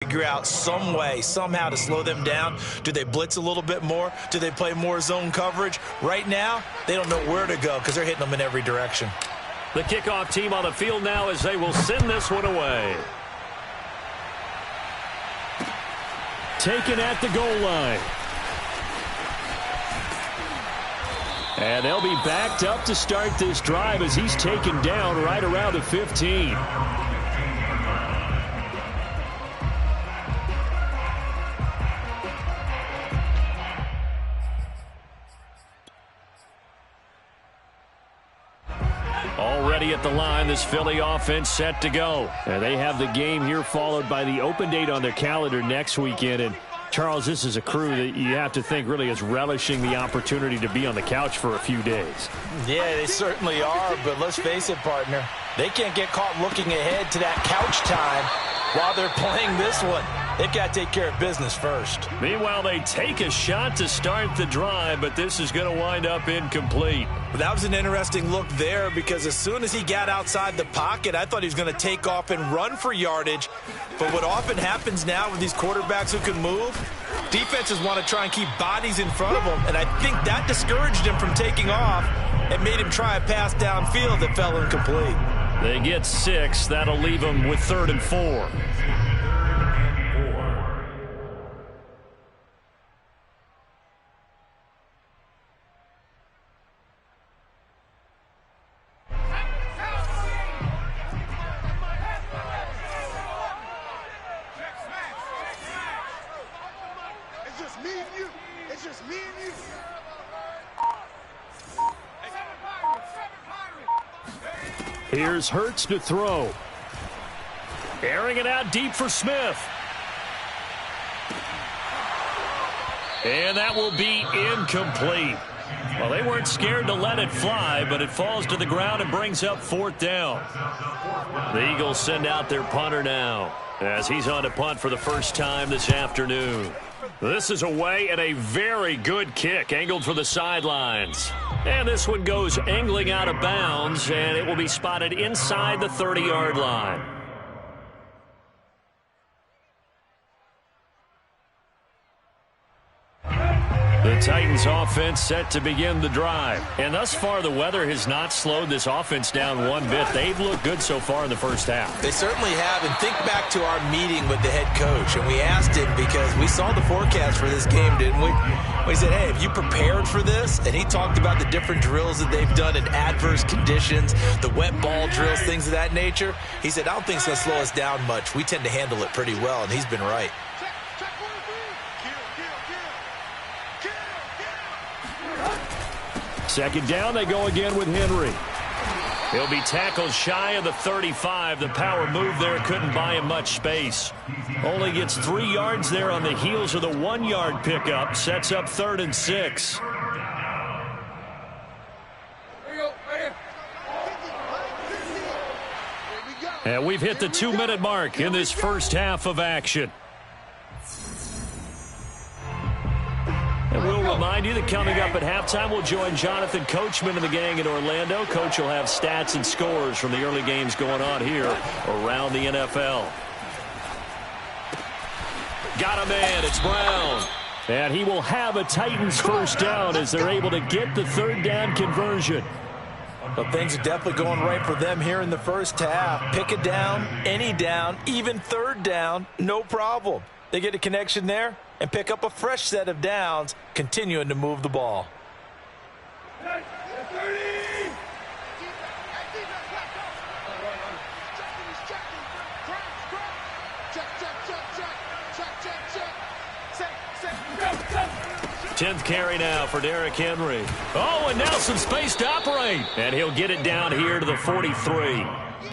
Figure out some way, somehow to slow them down. Do they blitz a little bit more? Do they play more zone coverage? Right now, they don't know where to go because they're hitting them in every direction. The kickoff team on the field now as they will send this one away. Taken at the goal line. And they'll be backed up to start this drive as he's taken down right around the 15. Already at the line, this Philly offense set to go. And they have the game here followed by the open date on their calendar next weekend. And Charles, this is a crew that you have to think really is relishing the opportunity to be on the couch for a few days. Yeah, they certainly are, but let's face it, partner. They can't get caught looking ahead to that couch time while they're playing this one. They've got to take care of business first. Meanwhile, they take a shot to start the drive, but this is going to wind up incomplete. That was an interesting look there because as soon as he got outside the pocket, I thought he was going to take off and run for yardage. But what often happens now with these quarterbacks who can move, defenses want to try and keep bodies in front of them, and I think that discouraged him from taking off and made him try a pass downfield that fell incomplete. They get 6. That'll leave them with 3rd and 4. Here's Hurts to throw. Airing it out deep for Smith. And that will be incomplete. Well, they weren't scared to let it fly, but it falls to the ground and brings up 4th down. The Eagles send out their punter now as he's on to punt for the first time this afternoon. This is away and a very good kick angled for the sidelines. And this one goes angling out of bounds, and it will be spotted inside the 30-yard line. The Titans offense set to begin the drive. And thus far, the weather has not slowed this offense down one bit. They've looked good so far in the first half. They certainly have. And think back to our meeting with the head coach. And we asked him because we saw the forecast for this game, didn't we? We said, hey, have you prepared for this? And he talked about the different drills that they've done in adverse conditions, the wet ball drills, things of that nature. He said, I don't think it's going to slow us down much. We tend to handle it pretty well, and he's been right. Second down, they go again with Henry. He'll be tackled shy of the 35. The power move there couldn't buy him much space. Only gets 3 yards there on the heels of the 1-yard pickup. Sets up 3rd and 6. And we've hit the 2-minute mark in this first half of action. And we'll remind you that coming up at halftime, we'll join Jonathan Coachman and the gang in Orlando. Coach will have stats and scores from the early games going on here around the NFL. Got a man. It's Brown. And he will have a Titans first down as they're able to get the 3rd down conversion. But things are definitely going right for them here in the first half. Pick a down, any down, even 3rd down, no problem. They get a connection there and pick up a fresh set of downs, continuing to move the ball. Tenth carry now for Derrick Henry. Oh, and now some space to operate. And he'll get it down here to the 43.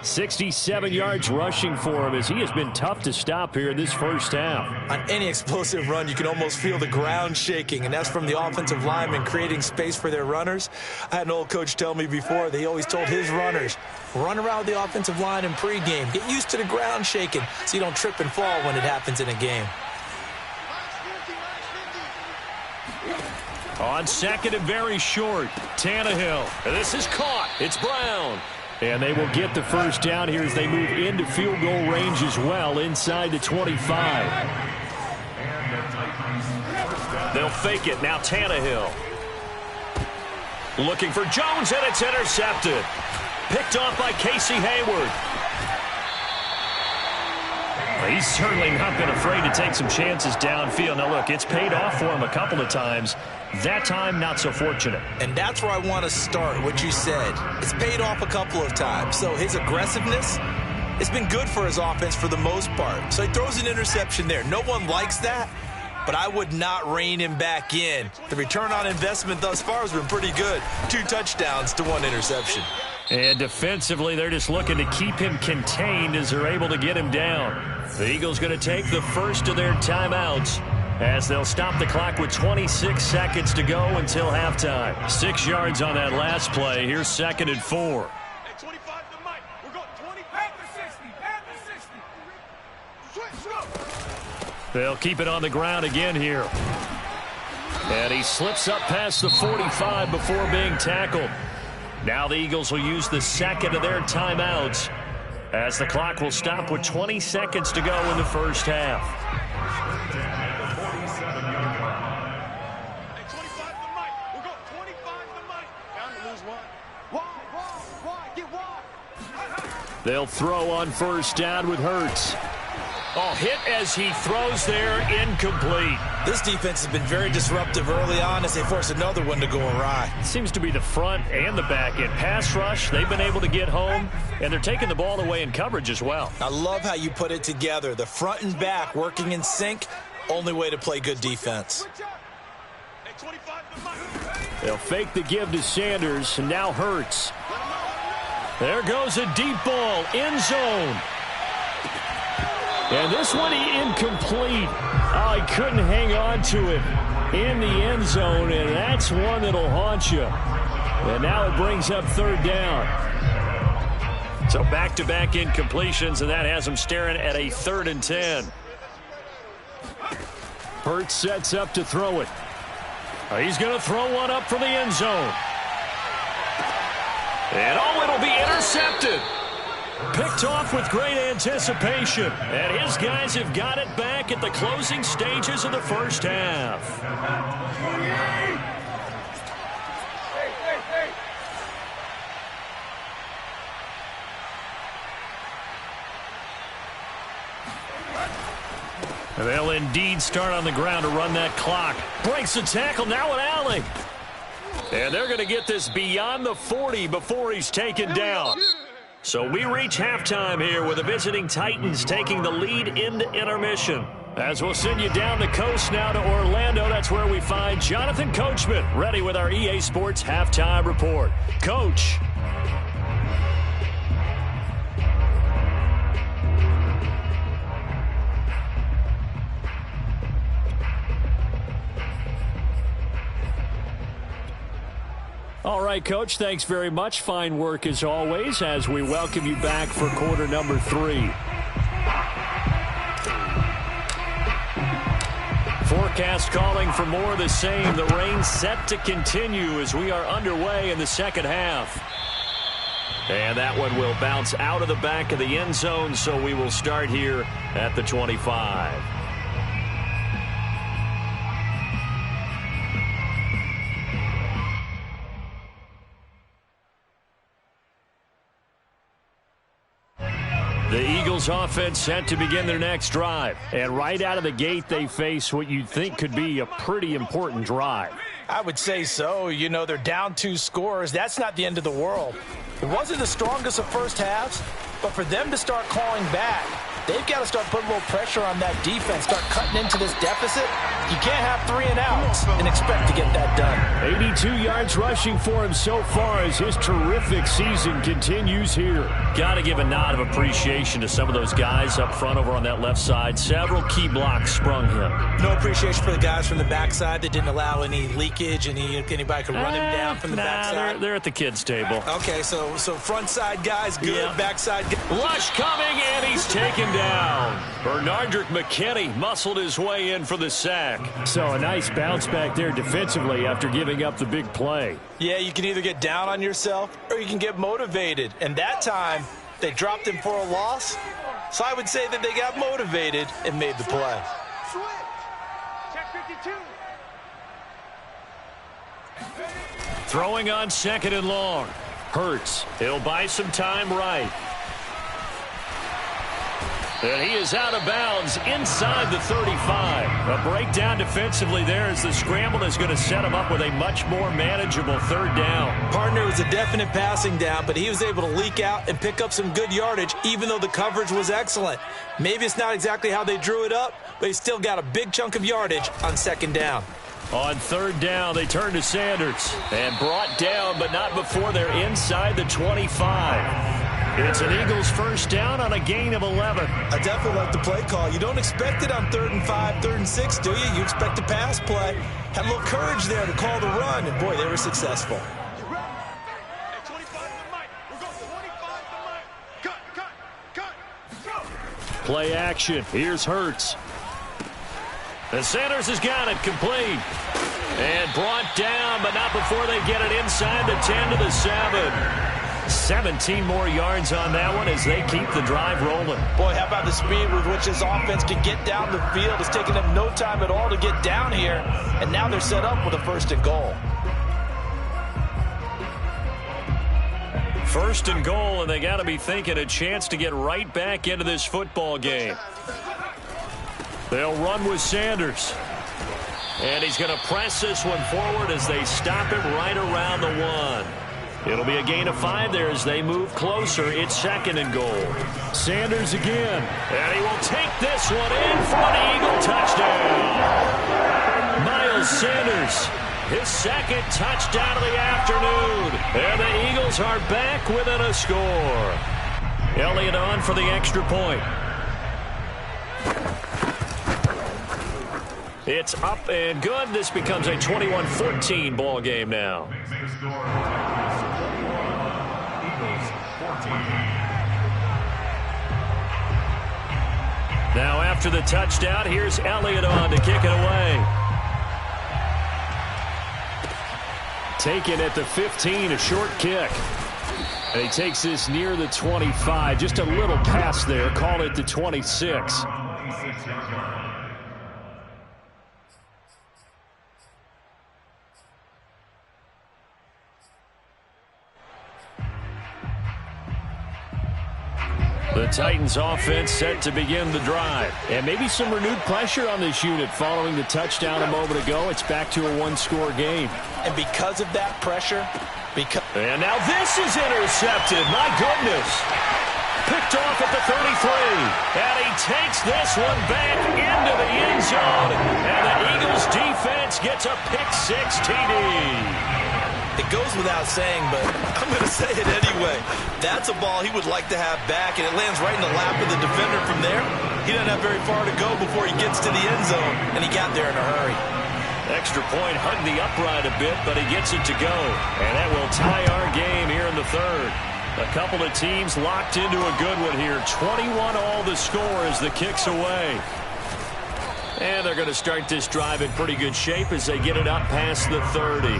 67 yards rushing for him as he has been tough to stop here in this first half. On any explosive run, you can almost feel the ground shaking, and that's from the offensive linemen creating space for their runners. I had an old coach tell me before that he always told his runners, run around the offensive line in pregame. Get used to the ground shaking so you don't trip and fall when it happens in a game. On second and very short, Tannehill. This is caught. It's Brown. And they will get the first down here as they move into field goal range as well, inside the 25. They'll fake it. Now Tannehill. Looking for Jones, and it's intercepted. Picked off by Casey Hayward. He's certainly not been afraid to take some chances downfield. Now, look, it's paid off for him a couple of times. That time, not so fortunate. And that's where I want to start, what you said. It's paid off a couple of times. So his aggressiveness has been good for his offense for the most part. So he throws an interception there. No one likes that, but I would not rein him back in. The return on investment thus far has been pretty good. 2 touchdowns to 1 interception. And defensively, they're just looking to keep him contained as they're able to get him down. The Eagles going to take the first of their timeouts as they'll stop the clock with 26 seconds to go until halftime. 6 yards on that last play. Here's 2nd and 4. Hey, 25 to Mike. We're going 20. Back to 60. Back to 60. Switch. They'll keep it on the ground again here. And he slips up past the 45 before being tackled. Now the Eagles will use the second of their timeouts as the clock will stop with 20 seconds to go in the first half. Hey, 25 to Mike. We're going 25 to Mike. Down to lose one. Wide. Get wide. They'll throw on first down with Hurts. Oh, hit as he throws there, incomplete. This defense has been very disruptive early on as they force another one to go awry. Seems to be the front and the back end. Pass rush, they've been able to get home, and they're taking the ball away in coverage as well. I love how you put it together. The front and back working in sync, only way to play good defense. Hey, 25 to Mike. They'll fake the give to Sanders, and now Hurts. There goes a deep ball, end zone. And this one incomplete. Oh, he couldn't hang on to it in the end zone, and that's one that'll haunt you. And now it brings up 3rd down. So back-to-back incompletions, and that has him staring at a 3rd and 10. Hurts sets up to throw it. He's going to throw one up for the end zone. And oh, it'll be intercepted. Picked off with great anticipation. And his guys have got it back at the closing stages of the first half. And they'll indeed start on the ground to run that clock. Breaks the tackle, now an alley. And they're going to get this beyond the 40 before he's taken down. So we reach halftime here with the visiting Titans taking the lead into intermission. As we'll send you down the coast now to Orlando, that's where we find Jonathan Coachman ready with our EA Sports Halftime Report. Coach. All right, Coach, thanks very much. Fine work as always as we welcome you back for quarter number 3. Forecast calling for more of the same. The rain set to continue as we are underway in the second half. And that one will bounce out of the back of the end zone, so we will start here at the 25. The Eagles offense set to begin their next drive. And right out of the gate, they face what you'd think could be a pretty important drive. I would say so. You know, they're down 2 scores. That's not the end of the world. It wasn't the strongest of first halves, but for them to start calling back, they've got to start putting a little pressure on that defense, start cutting into this deficit. You can't have 3 and outs and expect to get that done. 82 yards rushing for him so far as his terrific season continues here. Got to give a nod of appreciation to some of those guys up front over on that left side. Several key blocks sprung him. No appreciation for the guys from the backside that didn't allow any leakage, anybody could run him down from the backside. They're at the kids' table. Okay, so front side guys good, backside good. Lush coming, and he's taken down. Bernardrick McKinney muscled his way in for the sack. So a nice bounce back there defensively after giving up the big play. Yeah, you can either get down on yourself or you can get motivated. And that time, they dropped him for a loss. So I would say that they got motivated and made the play. Switch. Check 52. Throwing on 2nd and long. Hurts. He'll buy some time right. And he is out of bounds inside the 35. A breakdown defensively there as the scramble is going to set him up with a much more manageable 3rd down. Partner was a definite passing down, but he was able to leak out and pick up some good yardage, even though the coverage was excellent. Maybe it's not exactly how they drew it up, but he still got a big chunk of yardage on 2nd down. On 3rd down, they turn to Sanders. And brought down, but not before they're inside the 25. It's an Eagles 1st down on a gain of 11. I definitely like the play call. You don't expect it on 3rd and 5, 3rd and 6, do you? You expect a pass play. Had a little courage there to call the run, and boy, they were successful. Hey, 25 to the mic. We're going 25 to the mic. Cut. Play action. Here's Hurts. And Sanders has got it complete. And brought down, but not before they get it inside the 10 to the 7. 17 more yards on that one as they keep the drive rolling. Boy, how about the speed with which this offense can get down the field? It's taken them no time at all to get down here, and now they're set up with a 1st and goal. 1st and goal, and they got to be thinking a chance to get right back into this football game. They'll run with Sanders. And he's going to press this one forward as they stop him right around the 1. It'll be a gain of 5 there as they move closer. It's 2nd and goal. Sanders again. And he will take this one in for an Eagle touchdown. Miles Sanders, his 2nd touchdown of the afternoon. And the Eagles are back within a score. Elliott on for the extra point. It's up and good. This becomes a 21-14 ball game now. Now after the touchdown, here's Elliott on to kick it away. Taken at the 15, a short kick. And he takes this near the 25. Just a little pass there. Call it the 26. The Titans offense set to begin the drive. And maybe some renewed pressure on this unit following the touchdown a moment ago. It's back to a 1-score game. And because of that pressure, and now this is intercepted. My goodness. Picked off at the 33. And he takes this one back into the end zone. And the Eagles defense gets a pick-6 TD. It goes without saying, but I'm going to say it anyway. That's a ball he would like to have back, and it lands right in the lap of the defender from there. He doesn't have very far to go before he gets to the end zone, and he got there in a hurry. Extra point, hugged the upright a bit, but he gets it to go. And that will tie our game here in the 3rd. A couple of teams locked into a good one here. 21 all the score as the kick's away. And they're going to start this drive in pretty good shape as they get it up past the 30.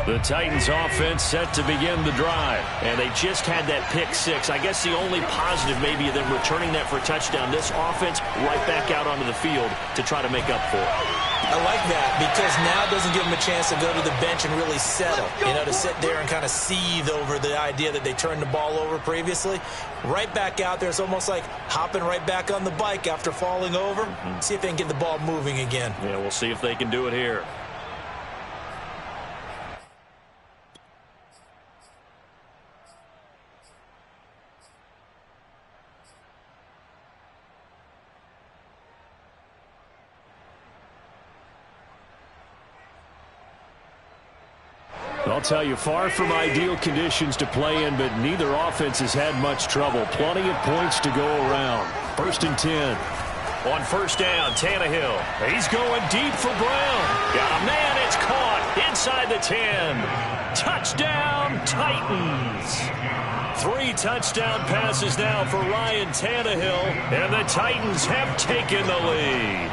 The Titans offense set to begin the drive. And they just had that pick-6. I guess the only positive maybe of them returning that for a touchdown. This offense right back out onto the field to try to make up for it. I like that because now it doesn't give them a chance to go to the bench and really settle. You know, to sit there and kind of seethe over the idea that they turned the ball over previously. Right back out there. It's almost like hopping right back on the bike after falling over. See if they can get the ball moving again. Yeah, we'll see if they can do it here. I'll tell you, far from ideal conditions to play in, but neither offense has had much trouble. Plenty of points to go around. 1st and 10. On first down, Tannehill. He's going deep for Brown. Got a man. It's caught inside the 10. Touchdown, Titans. 3 touchdown passes now for Ryan Tannehill, and the Titans have taken the lead.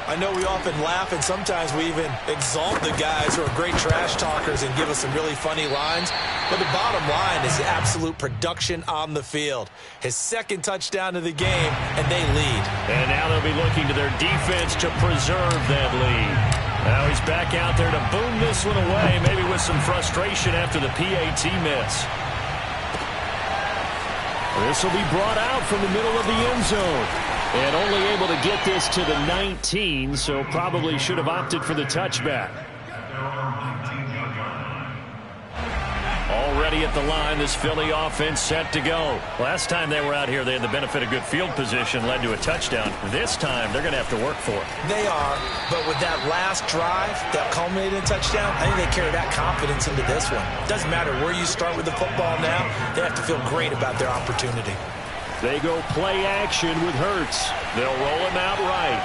I know we often laugh, and sometimes we even exalt the guys who are great trash talkers and give us some really funny lines. But the bottom line is absolute production on the field. His 2nd touchdown of the game, and they lead. And now they'll be looking to their defense to preserve that lead. Now he's back out there to boom this one away, maybe with some frustration after the PAT miss. This will be brought out from the middle of the end zone. And only able to get this to the 19, so probably should have opted for the touchback. Already at the line, this Philly offense set to go. Last time they were out here, they had the benefit of good field position, led to a touchdown. This time, they're going to have to work for it. They are, but with that last drive that culminated in a touchdown, I think they carry that confidence into this one. Doesn't matter where you start with the football now, they have to feel great about their opportunity. They go play action with Hurts. They'll roll him out right.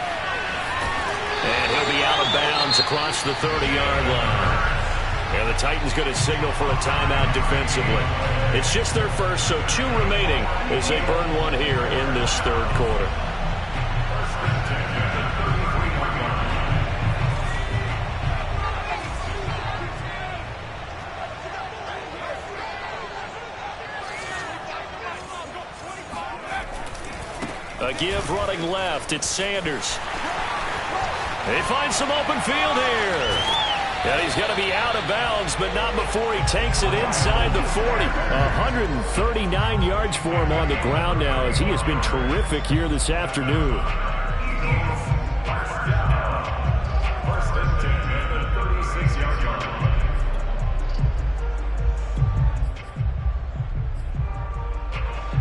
And he'll be out of bounds across the 30-yard line. And the Titans going to signal for a timeout defensively. It's just their first, so 2 remaining as they burn one here in this 3rd quarter. A give running left. It's Sanders. They find some open field here. And he's going to be out of bounds, but not before he takes it inside the 40. 139 yards for him on the ground now, as he has been terrific here this afternoon.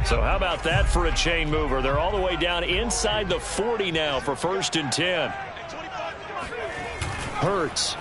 So how about that for a chain mover? They're all the way down inside the 40 now for 1st and 10. Hurts.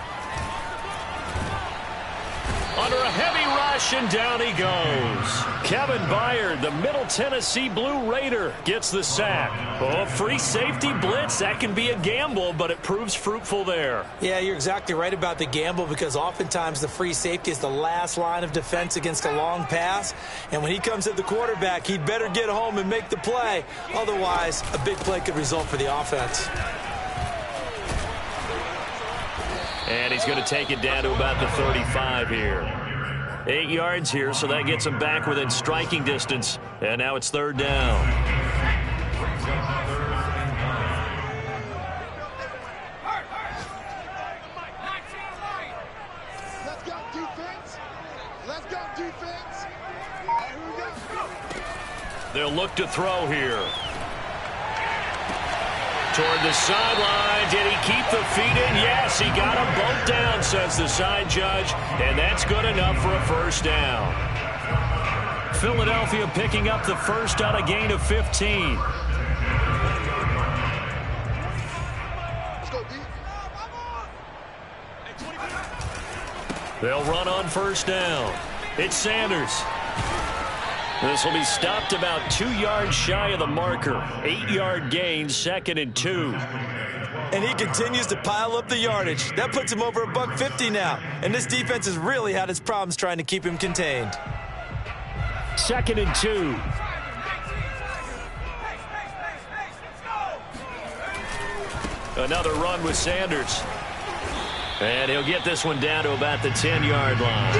Under a heavy rush, and down he goes. Kevin Byard, the Middle Tennessee Blue Raider, gets the sack. Oh, free safety blitz, that can be a gamble, but it proves fruitful there. Yeah, you're exactly right about the gamble, because oftentimes the free safety is the last line of defense against a long pass. And when he comes at the quarterback, he'd better get home and make the play. Otherwise, a big play could result for the offense. And he's going to take it down to about the 35 here. 8 yards here, so that gets him back within striking distance. And now it's 3rd down. Let's go, defense. Let's go, defense. They'll look to throw here. Toward the sideline. Did he keep the feet in? Yes, he got them both down, says the side judge. And that's good enough for a 1st down. Philadelphia picking up the first on a gain of 15. They'll run on 1st down. It's Sanders. This will be stopped about 2 yards shy of the marker. 8-yard gain, 2nd and 2. And he continues to pile up the yardage. That puts him over $150 now. And this defense has really had its problems trying to keep him contained. 2nd and 2. Another run with Sanders. And he'll get this one down to about the 10-yard line.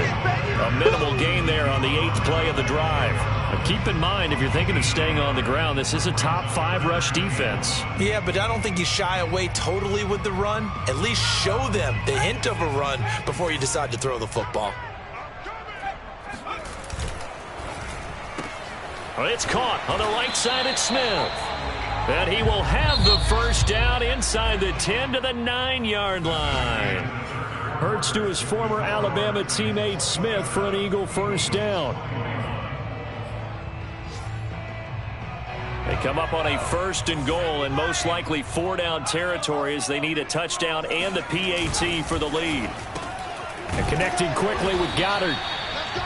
A minimal gain there on the 8th play of the drive. Now keep in mind, if you're thinking of staying on the ground, this is a top 5 rush defense. Yeah, but I don't think you shy away totally with the run. At least show them the hint of a run before you decide to throw the football. It's caught on the right side at Smith. And he will have the 1st down inside the 10 to the 9-yard line. Hurts to his former Alabama teammate Smith for an Eagle 1st down. They come up on a 1st and goal, and most likely 4-down territory as they need a touchdown and the PAT for the lead. And connecting quickly with Goddard.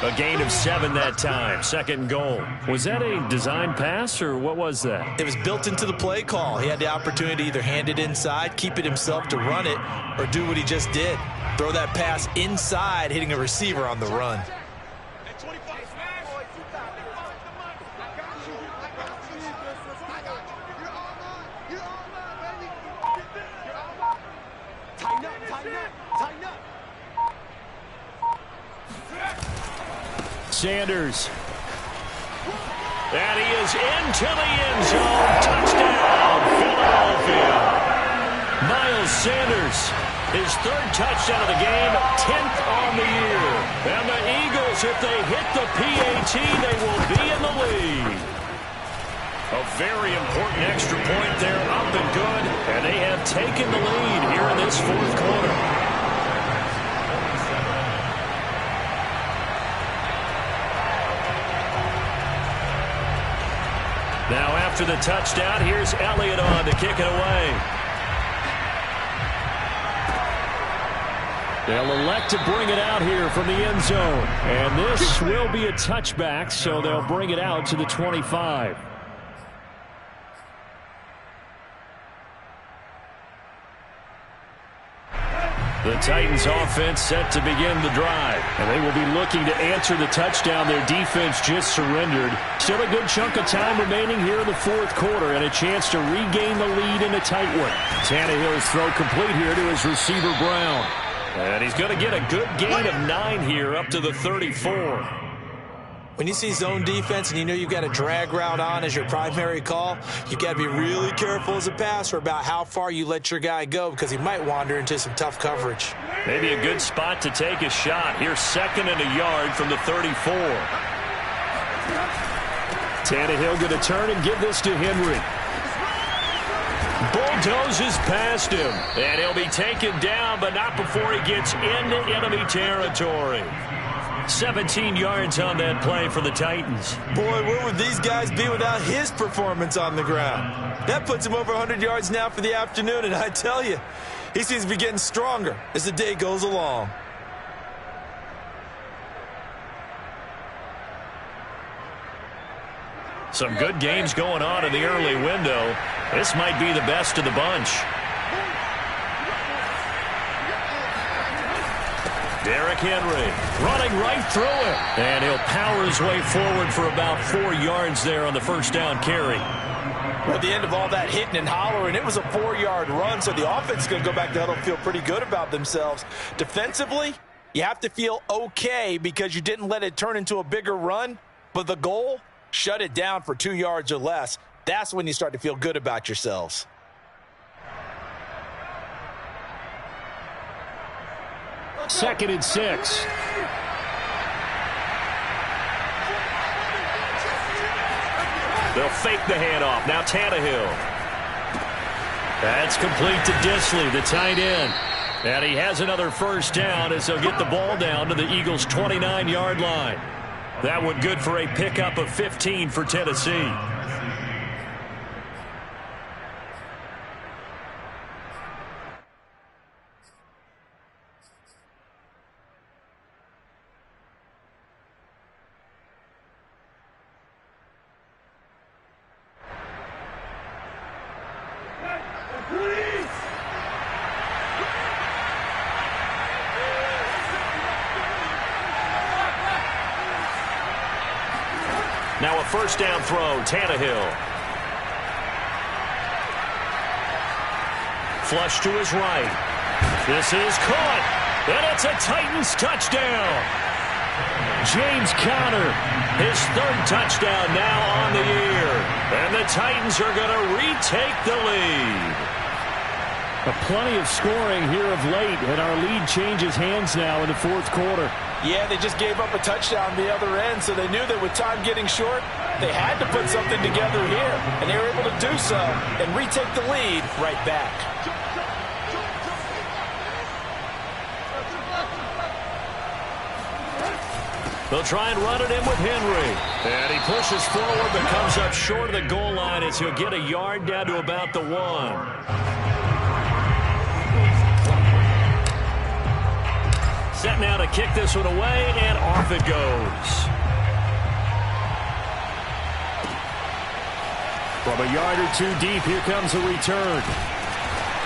A gain of 7 that time. Second and goal. Was that a design pass, or what was that? It was built into the play call. He had the opportunity to either hand it inside, keep it himself to run it, or do what he just did. Throw that pass inside, hitting a receiver on the run. Sanders. And he is into the end zone. Touchdown, Philadelphia. Miles Sanders, his 3rd touchdown of the game, 10th on the year. And the Eagles, if they hit the PAT, they will be in the lead. A very important extra point there, up and good. And they have taken the lead here in this 4th quarter. Now after the touchdown, here's Elliott on to kick it away. They'll elect to bring it out here from the end zone. And this will be a touchback, so they'll bring it out to the 25. The Titans offense set to begin the drive. And they will be looking to answer the touchdown their defense just surrendered. Still a good chunk of time remaining here in the 4th quarter and a chance to regain the lead in a tight one. Tannehill's throw complete here to his receiver Brown. And he's going to get a good gain of 9 here up to the 34. When you see zone defense and you know you've got a drag route on as your primary call, you've got to be really careful as a passer about how far you let your guy go because he might wander into some tough coverage. Maybe a good spot to take a shot. Here's 2nd and a yard from the 34. Tannehill going to turn and give this to Henry. Bulldozes past him. And he'll be taken down, but not before he gets into enemy territory. 17 yards on that play for the Titans. Boy, where would these guys be without his performance on the ground? That puts him over 100 yards now for the afternoon, and I tell you, he seems to be getting stronger as the day goes along. Some good games going on in the early window. This might be the best of the bunch. Derrick Henry running right through it. And he'll power his way forward for about 4 yards there on the first down carry. Well, at the end of all that hitting and hollering, it was a 4-yard run, so the offense is going to go back to huddle and feel pretty good about themselves. Defensively, you have to feel okay because you didn't let it turn into a bigger run, but the goal, shut it down for 2 yards or less. That's when you start to feel good about yourselves. Second and 6. They'll fake the handoff. Now Tannehill. That's complete to Disley, the tight end. And he has another first down as they'll get the ball down to the Eagles' 29-yard line. That one good for a pickup of 15 for Tennessee. Now a first down throw, Tannehill. Flush to his right. This is caught, and it's a Titans touchdown. James Conner, his 3rd touchdown now on the year. And the Titans are going to retake the lead. Plenty of scoring here of late, and our lead changes hands now in the 4th quarter. Yeah, they just gave up a touchdown on the other end, so they knew that with time getting short, they had to put something together here, and they were able to do so and retake the lead right back. They'll try and run it in with Henry. And he pushes forward but comes up short of the goal line as he'll get a yard down to about the 1. Set now now to kick this one away, and off it goes. From a yard or two deep, here comes a return.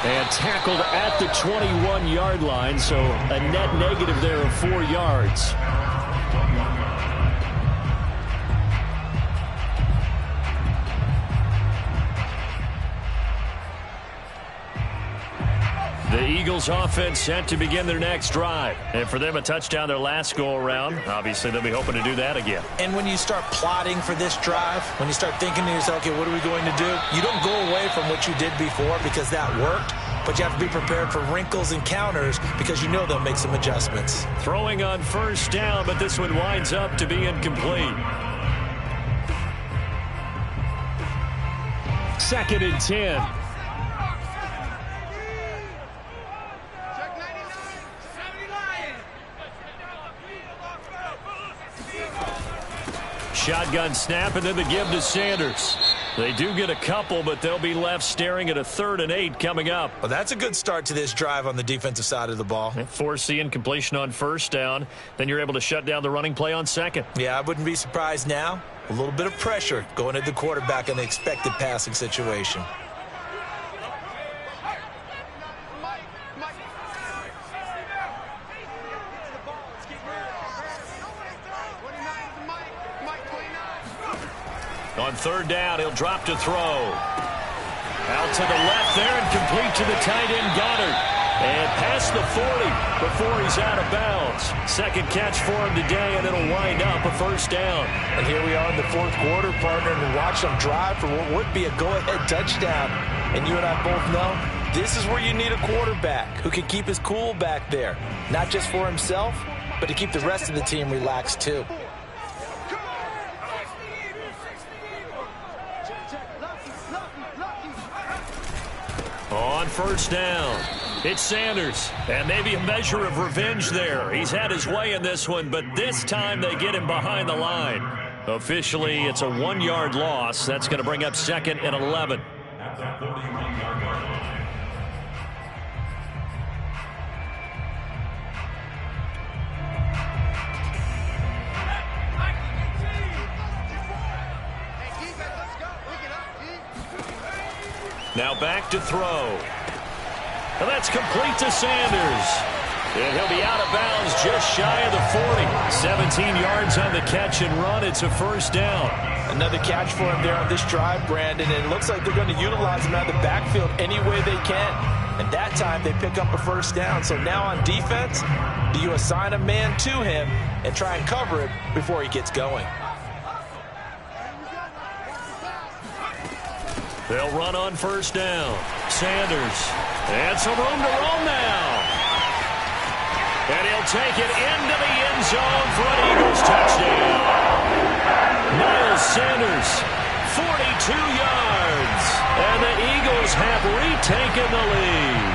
And tackled at the 21-yard line, so a net negative there of 4 yards. The Eagles offense set to begin their next drive. And for them, a touchdown their last go-around. Obviously, they'll be hoping to do that again. And when you start plotting for this drive, when you start thinking to yourself, okay, what are we going to do? You don't go away from what you did before because that worked, but you have to be prepared for wrinkles and counters because you know they'll make some adjustments. Throwing on first down, but this one winds up to be incomplete. 2nd and 10. Shotgun snap, and then the give to Sanders. They do get a couple, but they'll be left staring at a 3rd and 8 coming up. Well, that's a good start to this drive on the defensive side of the ball. Force the incompletion on first down. Then you're able to shut down the running play on 2nd. Yeah, I wouldn't be surprised now. A little bit of pressure going at the quarterback in the expected passing situation. On 3rd down, he'll drop to throw. Out to the left there and complete to the tight end, Goddard. And past the 40 before he's out of bounds. 2nd catch for him today, and it'll wind up a 1st down. And here we are in the 4th quarter, partner, and watch them drive for what would be a go-ahead touchdown. And you and I both know this is where you need a quarterback who can keep his cool back there. Not just for himself, but to keep the rest of the team relaxed too. On 1st down, it's Sanders, and maybe a measure of revenge there. He's had his way in this one, but this time they get him behind the line. Officially, it's a 1-yard loss. That's going to bring up 2nd and 11. Now back to throw. And that's complete to Sanders. And he'll be out of bounds just shy of the 40. 17 yards on the catch and run. It's a 1st down. Another catch for him there on this drive, Brandon. And it looks like they're going to utilize him out of the backfield any way they can. And that time they pick up a 1st down. So now on defense, do you assign a man to him and try and cover it before he gets going? They'll run on 1st down. Sanders. And some room to roam now. And he'll take it into the end zone for an Eagles touchdown. Miles Sanders, 42 yards. And the Eagles have retaken the lead.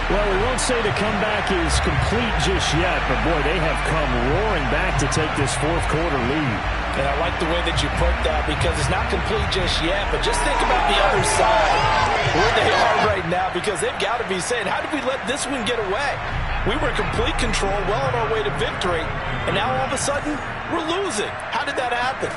Well, we won't say the comeback is complete just yet, but boy, they have come roaring back to take this 4th quarter lead. And I like the way that you put that because it's not complete just yet, but just think about the other side, where they are right now, because they've got to be saying, how did we let this one get away? We were in complete control, well on our way to victory, and now all of a sudden, we're losing. How did that happen?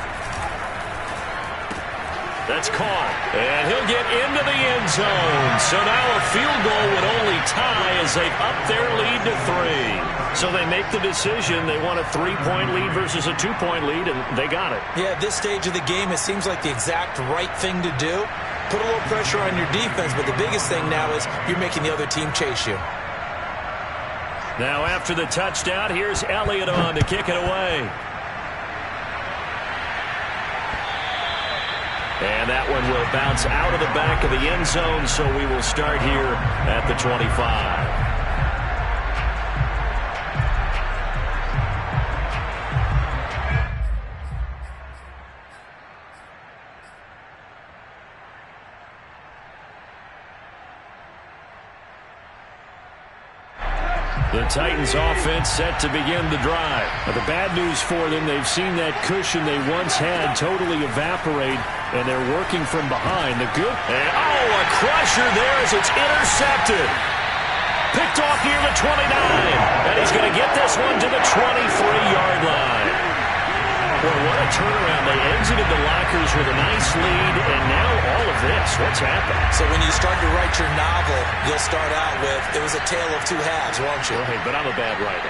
That's caught, and he'll get into the end zone. So now a field goal would only tie as they up their lead to 3. So they make the decision. They want a 3-point lead versus a 2-point lead, and they got it. Yeah, at this stage of the game, it seems like the exact right thing to do. Put a little pressure on your defense, but the biggest thing now is you're making the other team chase you. Now after the touchdown, here's Elliott on to kick it away. And that one will bounce out of the back of the end zone, so we will start here at the 25. The Titans offense set to begin the drive. Now, the bad news for them, they've seen that cushion they once had totally evaporate, and they're working from behind. The good. And, oh, a crusher there as it's intercepted. Picked off near the 29. And he's going to get this one to the 23-yard line. Boy, what a turnaround. They exited the lockers with a nice lead, and now all of this. What's happened? So when you start to write your novel, you'll start out with, it was a tale of two halves, won't you? Right, but I'm a bad writer.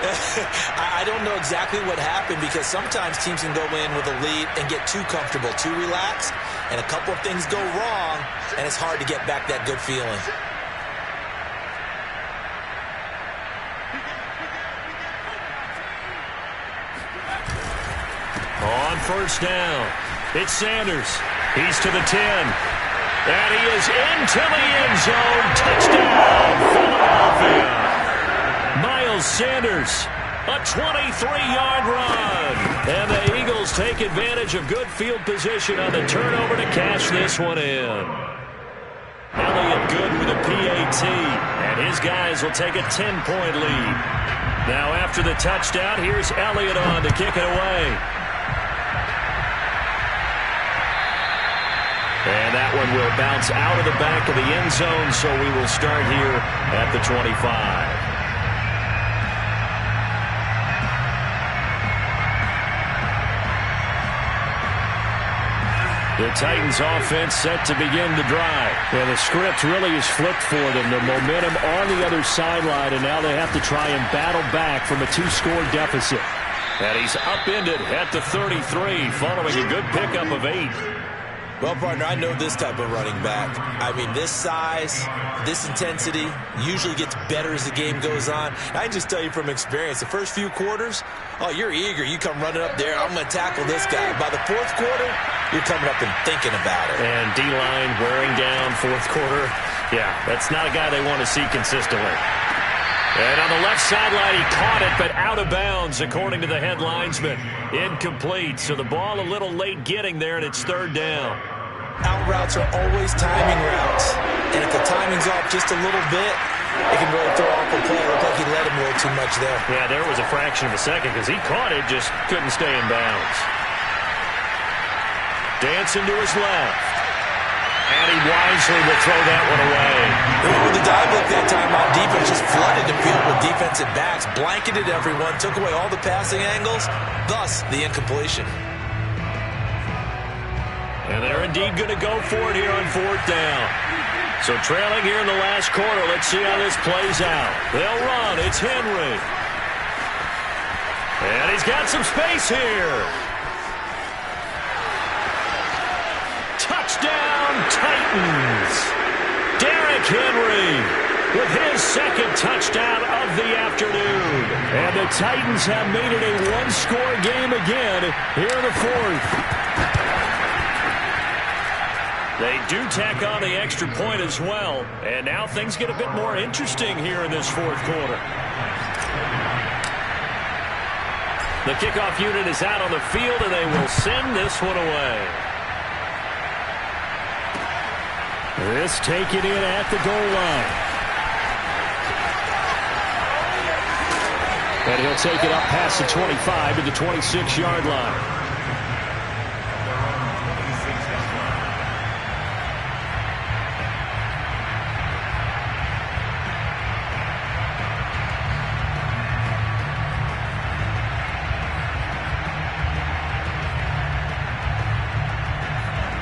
I don't know exactly what happened, because sometimes teams can go in with a lead and get too comfortable, too relaxed, and a couple of things go wrong, and it's hard to get back that good feeling. On first down, it's Sanders. He's to the 10. And he is into the end zone. Touchdown, Philadelphia. Miles Sanders, a 23-yard run. And the Eagles take advantage of good field position on the turnover to cash this one in. Elliott good with a PAT. And his guys will take a 10-point lead. Now after the touchdown, here's Elliott on to kick it away. And that one will bounce out of the back of the end zone, so we will start here at the 25. The Titans offense set to begin the drive. Yeah, the script really is flipped for them. The momentum on the other sideline, and now they have to try and battle back from a 2-score deficit. And he's upended at the 33 following a good pickup of 8. Well, partner, I know this type of running back. I mean, this size, this intensity usually gets better as the game goes on. I can just tell you from experience, the first few quarters, oh, you're eager. You come running up there, I'm going to tackle this guy. By the fourth quarter, you're coming up and thinking about it. And D-line wearing down fourth quarter. Yeah, that's not a guy they want to see consistently. And on the left sideline, he caught it, but out of bounds, according to the head linesman. Incomplete, so the ball a little late getting there, and it's third down. Out routes are always timing routes. And if the timing's off just a little bit, it can really throw off a play. It looked like he let him a little too much there. Yeah, there was a fraction of a second because he caught it, just couldn't stay in bounds. Dancing to his left. And he wisely will throw that one away. With the dive look that time on defense, just flooded the field with defensive backs, blanketed everyone, took away all the passing angles, thus the incompletion. And they're indeed going to go for it here on fourth down. So trailing here in the last quarter, let's see how this plays out. They'll run. It's Henry. And he's got some space here. Touchdown, Titans. Derrick Henry with his second touchdown of the afternoon. And the Titans have made it a one-score game again here in the fourth. They do tack on the extra point as well. And now things get a bit more interesting here in this fourth quarter. The kickoff unit is out on the field, and they will send this one away. This taken in at the goal line. And he'll take it up past the 25 to the 26-yard line.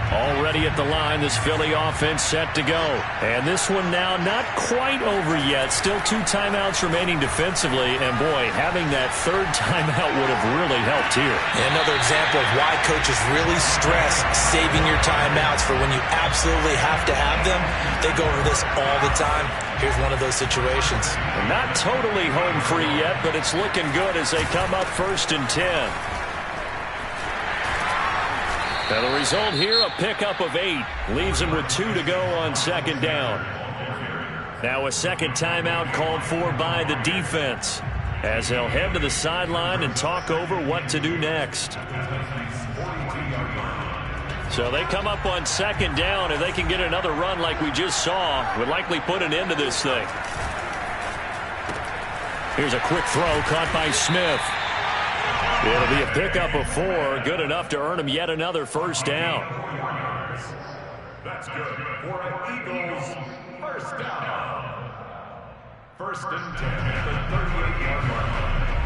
Already at the line, this Philly offense set to go. And this one now not quite over yet. Still 2 timeouts remaining defensively. And boy, having that third timeout would have really helped here. Another example of why coaches really stress saving your timeouts for when you absolutely have to have them. They go over this all the time. Here's one of those situations. And not totally home free yet, but it's looking good as they come up 1st and 10. Now the result here, a pickup of 8. Leaves them with 2 to go on second down. Now a second timeout called for by the defense, as they'll head to the sideline and talk over what to do next. So they come up on second down. If they can get another run like we just saw, would likely put an end to this thing. Here's a quick throw caught by Smith. It'll be a pickup of 4, good enough to earn him yet another first down. That's good for an Eagles first down. First and 10 at the 38-yard line.